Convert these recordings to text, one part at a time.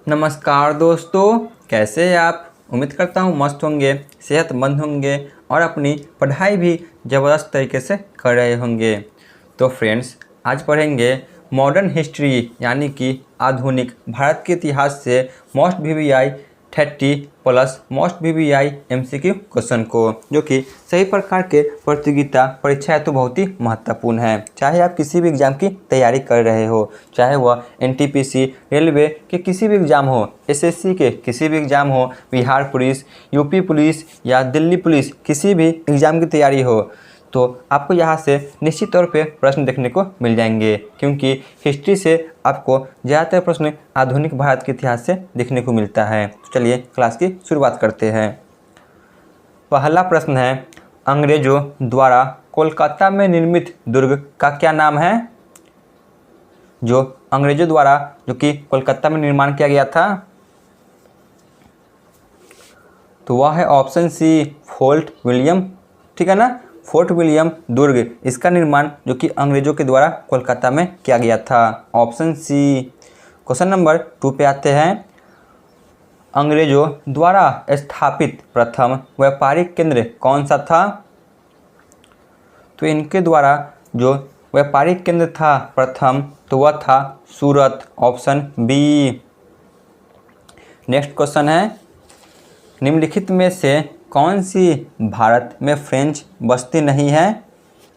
नमस्कार दोस्तों, कैसे हैं आप। उम्मीद करता हूँ मस्त होंगे, सेहतमंद होंगे और अपनी पढ़ाई भी ज़बरदस्त तरीके से कर रहे होंगे। तो फ्रेंड्स, आज पढ़ेंगे मॉडर्न हिस्ट्री यानी कि आधुनिक भारत के इतिहास से most VVI 30 plus most VVI MCQ question को, जो कि सही प्रकार के प्रतियोगिता परीक्षा हेतु बहुत ही महत्वपूर्ण है। चाहे आप किसी भी एग्जाम की तैयारी कर रहे हो, चाहे वह NTPC, रेलवे के किसी भी एग्जाम हो, SSC के किसी भी एग्जाम हो, बिहार पुलिस, यूपी पुलिस या दिल्ली पुलिस, किसी भी एग्जाम की तैयारी हो, तो आपको यहाँ से निश्चित तौर पे प्रश्न देखने को मिल जाएंगे, क्योंकि हिस्ट्री से आपको ज़्यादातर प्रश्न आधुनिक भारत के इतिहास से देखने को मिलता है। तो चलिए क्लास की शुरुआत करते हैं। पहला प्रश्न है, अंग्रेजों द्वारा कोलकाता में निर्मित दुर्ग का क्या नाम है। जो अंग्रेजों द्वारा जो कि कोलकाता में निर्माण किया गया था, तो वह है ऑप्शन सी, फोर्ट विलियम। ठीक है ना, फोर्ट विलियम दुर्ग, इसका निर्माण जो कि अंग्रेजों के द्वारा कोलकाता में किया गया था, ऑप्शन सी। क्वेश्चन नंबर 2 पे आते हैं। अंग्रेजों द्वारा स्थापित प्रथम व्यापारिक केंद्र कौन सा था। तो इनके द्वारा जो व्यापारिक केंद्र था प्रथम, तो वह था सूरत, ऑप्शन बी। नेक्स्ट क्वेश्चन है, निम्नलिखित में से कौन सी भारत में फ्रेंच बस्ती नहीं है।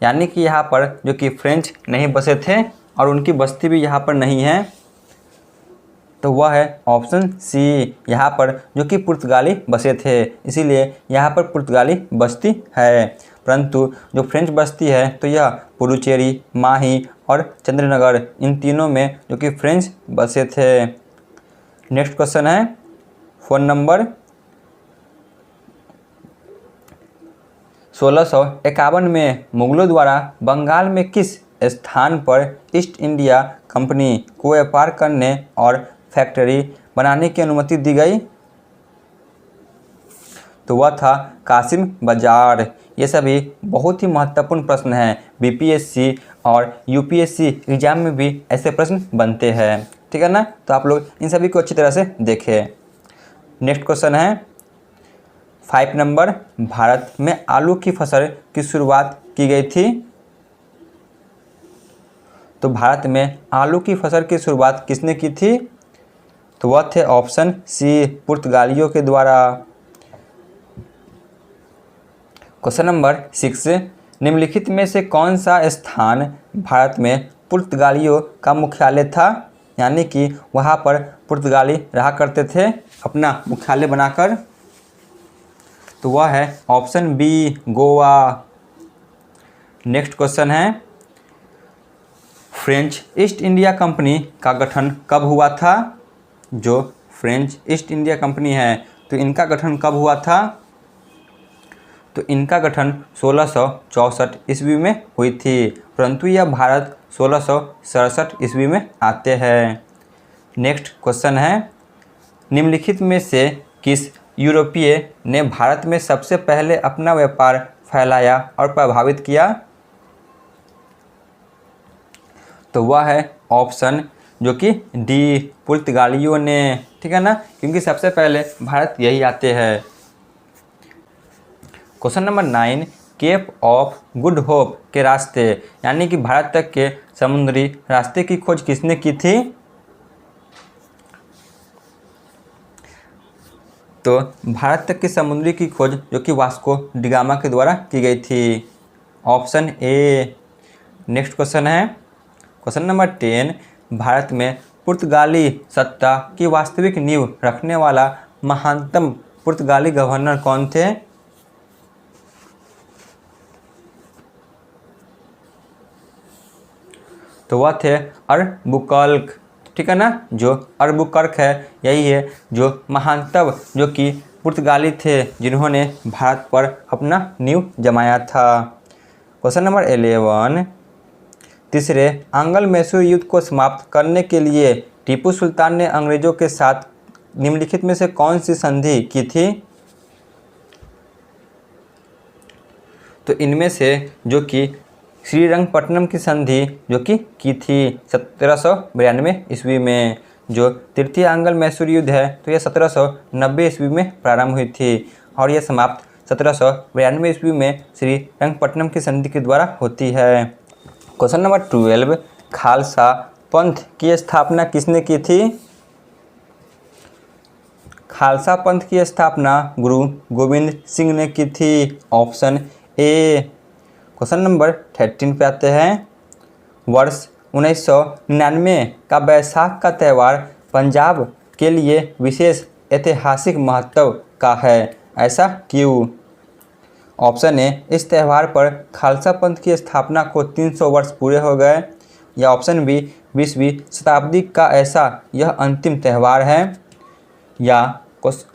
यानी कि यहाँ पर जो कि फ्रेंच नहीं बसे थे और उनकी बस्ती भी यहाँ पर नहीं है, तो वह है ऑप्शन सी। यहाँ पर जो कि पुर्तगाली बसे थे, इसीलिए यहाँ पर पुर्तगाली बस्ती है। परंतु जो फ्रेंच बस्ती है, तो यह पुडुचेरी, माही और चंद्रनगर, इन तीनों में जो कि फ्रेंच बसे थे। नेक्स्ट क्वेश्चन है, फोन नंबर 1651 में मुगलों द्वारा बंगाल में किस स्थान पर ईस्ट इंडिया कंपनी को व्यापार करने और फैक्ट्री बनाने की अनुमति दी गई। तो वह था कासिम बाजार। ये सभी बहुत ही महत्वपूर्ण प्रश्न हैं। BPSC और UPSC एग्जाम में भी ऐसे प्रश्न बनते हैं, ठीक है ना। तो आप लोग इन सभी को अच्छी तरह से देखें। नेक्स्ट क्वेश्चन है 5 नंबर, भारत में आलू की फसल की शुरुआत की गई थी। तो भारत में आलू की फसल की शुरुआत किसने की थी। तो वह थे ऑप्शन सी, पुर्तगालियों के द्वारा। क्वेश्चन नंबर 6, निम्नलिखित में से कौन सा स्थान भारत में पुर्तगालियों का मुख्यालय था। यानी कि वहाँ पर पुर्तगाली रहा करते थे अपना मुख्यालय बनाकर। तो वह है option B, Goa. Next question है, फ्रेंच ईस्ट इंडिया कंपनी का गठन कब हुआ था। जो फ्रेंच ईस्ट इंडिया कंपनी है, तो इनका गठन कब हुआ था। तो इनका गठन 1664 ईस्वी में हुई थी, परंतु यह भारत 1667 ईस्वी में आते हैं। नेक्स्ट क्वेश्चन है, निम्नलिखित में से किस यूरोपीय ने भारत में सबसे पहले अपना व्यापार फैलाया और प्रभावित किया। तो वह है ऑप्शन जो कि डी, पुर्तगालियों ने। ठीक है ना, क्योंकि सबसे पहले भारत यही आते हैं। Question number 9, Cape of Good Hope के रास्ते यानी कि भारत तक के समुद्री रास्ते की खोज किसने की थी। तो भारत तक की समुद्री की खोज जो कि वास्को डिगामा के द्वारा की गई थी, ऑप्शन ए। नेक्स्ट क्वेश्चन है क्वेश्चन नंबर 10, भारत में पुर्तगाली सत्ता की वास्तविक नींव रखने वाला महानतम पुर्तगाली गवर्नर कौन थे। तो वह थे अरबुकर्क। ठीक है ना, जो अरबुकर्क है यही है जो महानतम जो कि पुर्तगाली थे, जिन्होंने भारत पर अपना नींव जमाया था। क्वेश्चन नंबर 11, तीसरे आंग्ल मैसूर युद्ध को समाप्त करने के लिए टीपू सुल्तान ने अंग्रेजों के साथ निम्नलिखित में से कौन सी संधि की थी। तो इनमें से जो कि श्रीरंगपट्टनम की संधि जो कि की थी 1792 ईस्वी में, जो तृतीय आंग्ल मैसूर युद्ध है तो यह 1790 ईस्वी में प्रारंभ हुई थी और यह समाप्त 1792 ईस्वी में श्री रंगपट्टनम की संधि के द्वारा होती है। क्वेश्चन नंबर 12, खालसा पंथ की स्थापना किसने की थी? खालसा पंथ की स्थापना गुरु गोविंद सिंह ने की थी, ऑप्शन ए। क्वेश्चन नंबर 13 पे आते हैं। वर्ष 1999 का वैसाख का त्यौहार पंजाब के लिए विशेष ऐतिहासिक महत्व का है, ऐसा क्यों? ऑप्शन ए, इस त्यौहार पर खालसा पंथ की स्थापना को 300 वर्ष पूरे हो गए, या ऑप्शन बी, 20वीं शताब्दी का ऐसा यह अंतिम त्यौहार है, या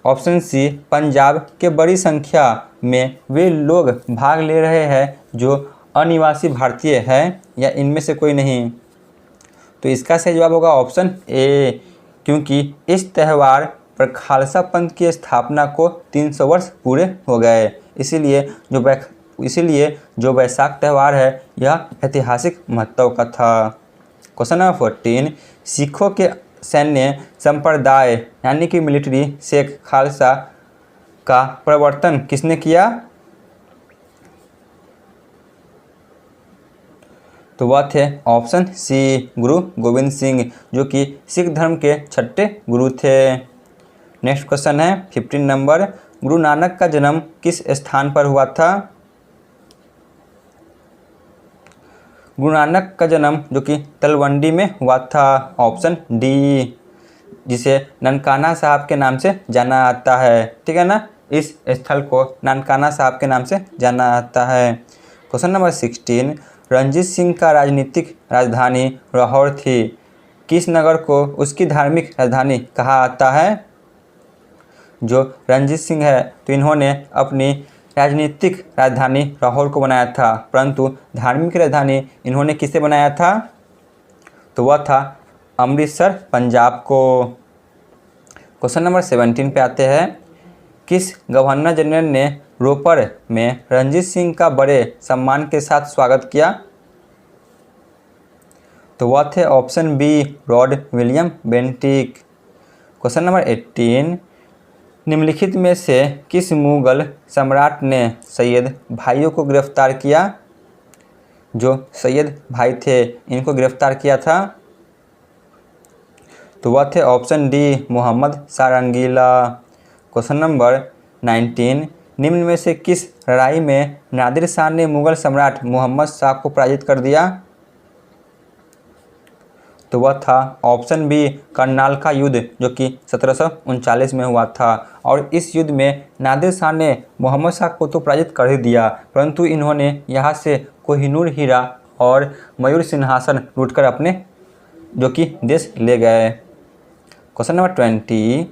ऑप्शन सी, पंजाब के बड़ी संख्या में वे लोग भाग ले रहे हैं जो अनिवासी भारतीय हैं, या इनमें से कोई नहीं। तो इसका सही जवाब होगा ऑप्शन ए, क्योंकि इस त्यौहार पर खालसा पंथ की स्थापना को 300 वर्ष पूरे हो गए, इसीलिए जो वैसाख त्यौहार है यह ऐतिहासिक महत्व का था। क्वेश्चन नंबर 14, सिखों के सैन्य संप्रदाय यानी कि मिलिट्री शेख खालसा का प्रवर्तन किसने किया? तो वह थे ऑप्शन सी, गुरु गोविंद सिंह, जो कि सिख धर्म के 6ठे गुरु थे। नेक्स्ट क्वेश्चन है 15 नंबर, गुरु नानक का जन्म किस स्थान पर हुआ था? गुरु नानक का जन्म जो कि तलवंडी में हुआ था, ऑप्शन डी, जिसे ननकाना साहब के नाम से जाना आता है। ठीक है ना, इस स्थल को ननकाना साहब के नाम से जाना आता है। क्वेश्चन नंबर 16, रणजीत सिंह का राजनीतिक राजधानी लाहौर थी, किस नगर को उसकी धार्मिक राजधानी कहा आता है? जो रणजीत सिंह है तो इन्होंने अपनी राजनीतिक राजधानी लाहौर को बनाया था, परंतु धार्मिक राजधानी इन्होंने किसे बनाया था? तो वह था अमृतसर, पंजाब को। क्वेश्चन नंबर 17 पे आते हैं। किस गवर्नर जनरल ने रोपर में रणजीत सिंह का बड़े सम्मान के साथ स्वागत किया? तो वह थे option B, Lord William Bentinck. Question number 18, निम्नलिखित में से किस मुगल सम्राट ने सैयद भाइयों को गिरफ्तार किया? जो सैयद भाई थे इनको गिरफ्तार किया था, तो वह थे ऑप्शन डी, मोहम्मद शाह रंगीला। क्वेश्चन नंबर 19, निम्न में से किस लड़ाई में नादिर शाह ने मुगल सम्राट मोहम्मद शाह को पराजित कर दिया? तो वह था ऑप्शन बी, करनाल का युद्ध, जो कि 1739 में हुआ था। और इस युद्ध में नादिर शाह ने मोहम्मद शाह को तो पराजित कर ही दिया, परंतु इन्होंने यहाँ से कोहिनूर हीरा और मयूर सिंहासन लूटकर अपने जो कि देश ले गए। क्वेश्चन नंबर 20,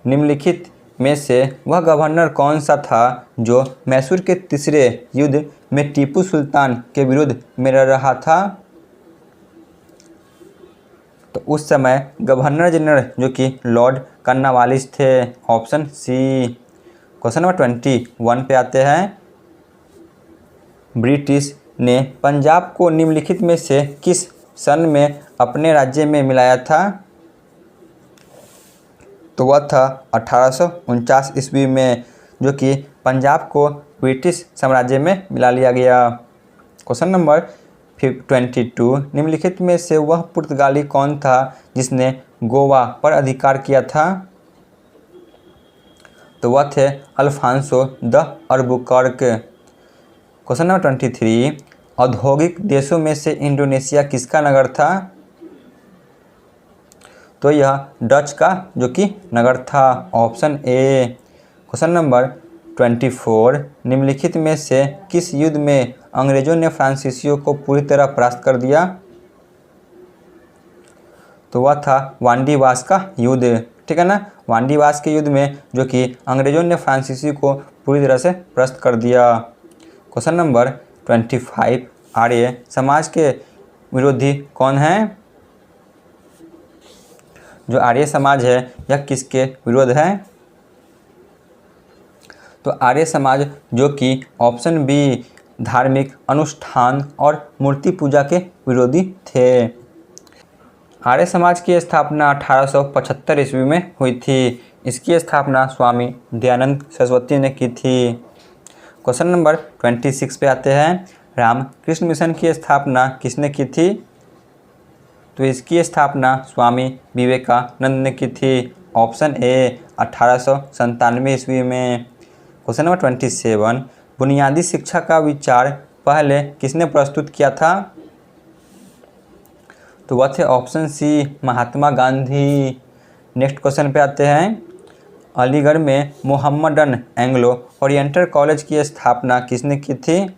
निम्नलिखित में से वह गवर्नर कौन सा था जो मैसूर के तीसरे युद्ध में टीपू सुल्तान के विरुद्ध में लड़ रहा था? तो उस समय गवर्नर जनरल जो कि लॉर्ड कर्नवालिस थे, ऑप्शन सी। क्वेश्चन नंबर 21 पे आते हैं। ब्रिटिश ने पंजाब को निम्नलिखित में से किस सन में अपने राज्य में मिलाया था? तो वह था 1849 ईस्वी में, जो कि पंजाब को ब्रिटिश साम्राज्य में मिला लिया गया। क्वेश्चन नंबर 22, निम्नलिखित में से वह पुर्तगाली कौन था जिसने गोवा पर अधिकार किया था? तो वह थे Alfonso de Albuquerque. Question number 23, औद्योगिक देशों में से इंडोनेशिया किसका नगर था? तो यह डच का जो कि नगर था, ऑप्शन ए। क्वेश्चन नंबर 24, निम्नलिखित में से किस युद्ध में अंग्रेजों ने फ्रांसीसियों को पूरी तरह परास्त कर दिया? तो वह था वांडीवास का युद्ध। ठीक है ना, वांडीवास के युद्ध में जो कि अंग्रेजों ने फ्रांसीसी को पूरी तरह से परास्त कर दिया। क्वेश्चन नंबर 25, आर्य समाज के विरोधी कौन है? जो आर्य समाज है यह किसके विरोध है? तो आर्य समाज जो कि ऑप्शन बी, धार्मिक अनुष्ठान और मूर्ति पूजा के विरोधी थे। आर्य समाज की स्थापना 1875 ईस्वी में हुई थी। इसकी स्थापना स्वामी दयानंद सरस्वती ने की थी। क्वेश्चन नंबर 26 पे आते हैं। रामकृष्ण मिशन की स्थापना किसने की थी? तो इसकी स्थापना स्वामी विवेकानंद ने की थी। ऑप्शन ए 1897 ईस्वी में। क्वेश्चन नंबर 27, बुनियादी शिक्षा का विचार पहले किसने प्रस्तुत किया था? तो वह थे option C Mahatma Gandhi. Next question पे आते हैं। अलीगढ़ में मोहम्मडन एंग्लो ओरिएंटल कॉलेज की स्थापना किसने की थी?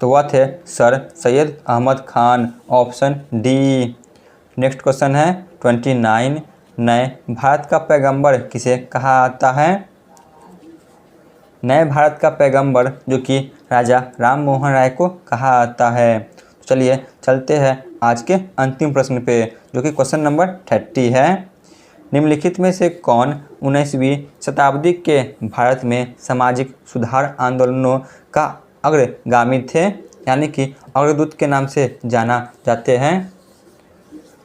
तो वह थे sir Syed Ahmad Khan. Option D. Next question है 29, नए भारत का पैगंबर किसे कहा जाता है? नए भारत का पैगंबर जो कि राजा राम मोहन राय को कहा जाता है। तो चलिए चलते हैं आज के अंतिम प्रश्न पे, जो कि क्वेश्चन नंबर 30 है। निम्नलिखित में से कौन 19वीं शताब्दी के भारत में सामाजिक सुधार आंदोलनों का अग्रगामी थे, यानी कि अग्रदूत के नाम से जाना जाते हैं?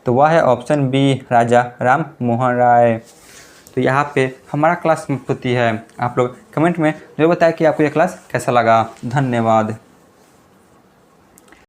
तो वह है ऑप्शन बी राजा राम मोहन राय। तो यहाँ पे हमारा क्लास समाप्त होती है। आप लोग कमेंट में जो बताएं कि आपको यह क्लास कैसा लगा। धन्यवाद।